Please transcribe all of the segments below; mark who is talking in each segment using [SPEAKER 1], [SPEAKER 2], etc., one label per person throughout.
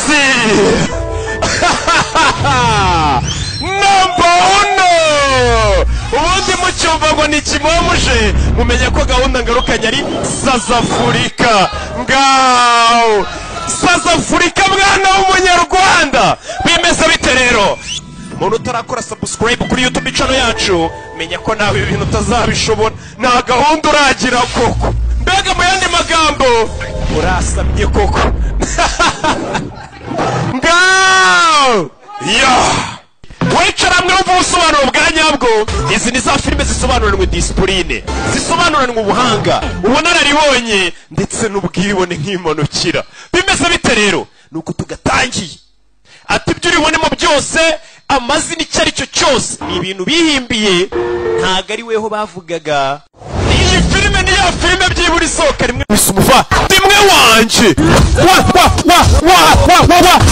[SPEAKER 1] Easy. Number 1. Ubundi mucyumva ngo ni kimomuje mumenye ko gahunda ngarukanye ari Sazafurika. Ngaho Sazafurika mwana w'umunyarwanda. Bimeze bite rero? Muntu utarakora subscribe kuri YouTube channel yacu menya ko nawe ibintu utazabishobora. Nta gahunda uragira koko. Mbega mu yandi magambo urasabye koko. Ngaho wicara mwumva ubusobanuro bwa nyabwo. Izi ni za filime zisobanuranwe disipurine, zisobanuranwe ubuhanga, ubunararibonye ndetse n'ubwibone nk'imonokira. Bimeze bite rero? Nuko tugatangiye ati ibyo uribonemo byose amazina icyo ari cyo cyose ni ibintu bihimbiye, ntago ari weho bavugaga. Iyi filime ni ya filime byibura isohoka rimwe bisumuva rimwe wanje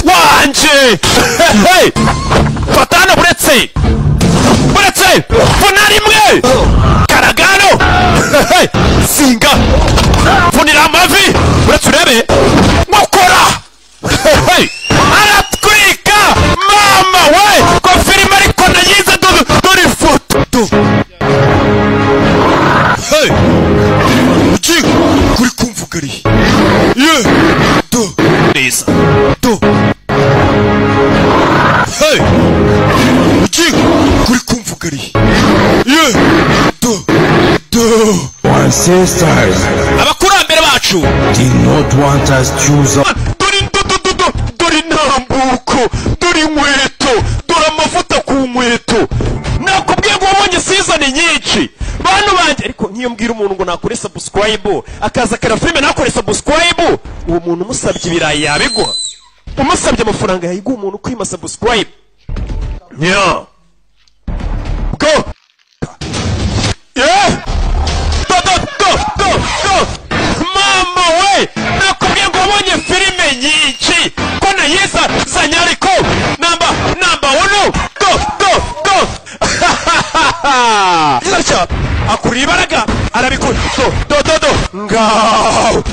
[SPEAKER 1] wanje fatana buretse funa rimwe karagano singa funira amavi buretse urebe mukora aratwika mama we ko filime ariko nayize dore ifoto ugiye kuri kumvuga ari neza ugiye kuri kumvuga ari
[SPEAKER 2] ancestors
[SPEAKER 1] abakurambere bacu
[SPEAKER 2] did not want us choose
[SPEAKER 1] dore intambuko, dore inkweto, dore amavuta ku nkweto. Nakubwiye ngo wabonye season nyinshi bantu banje, ariko nkiyo mbwira umuntu ngo nakore subscribe akaza kara filime nakore subscribe, uwo muntu umusabye ibirayi yabiguha, umusabye amafaranga yayiguha umuntu kwima subscribe. Go mama we, nakubwiye ngo wabonye filime nyinshi ko nayiza zanyariko namba 1. Go Sacha akuri ibaraga arabikora ngaho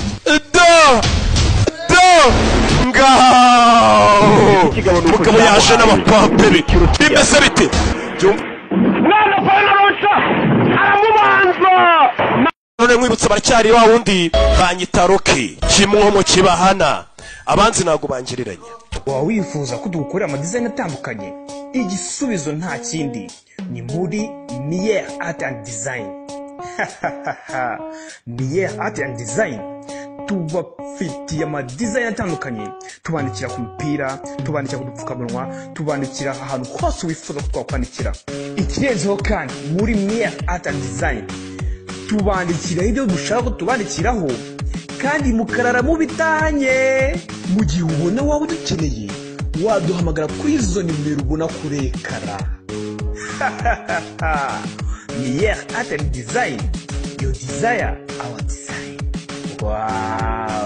[SPEAKER 1] mugabo yaje n'abapampe bimeze bite? Mwana Panorosha aramubanza. None mwibutsa baracyari wa wundi banyita Roki kimwomo kibahana, abanzi nago bangiriranye.
[SPEAKER 3] Wa wifuza ko dukorera ama design atandukanye? Igisubizo nta kindi ni muri Mier Art and Design. Mier Art and Design tubafitiye ama design atandukanye, tubandikira ku mupira, tubandikira ku dupfukamunwa, tubandikira ahantu hose wifuza ko twakwandikira. Ikirenzeho kandi muri Mier Art and Design tubandikira ibyo dushaka ko tubandikiraho kandi mukarara mubitanye. Mu gihe ubona waba udukeneye waduhamagara kuri izo nimero ubona kuri ekara. Mier Art and Design, your desire, our design. Wow.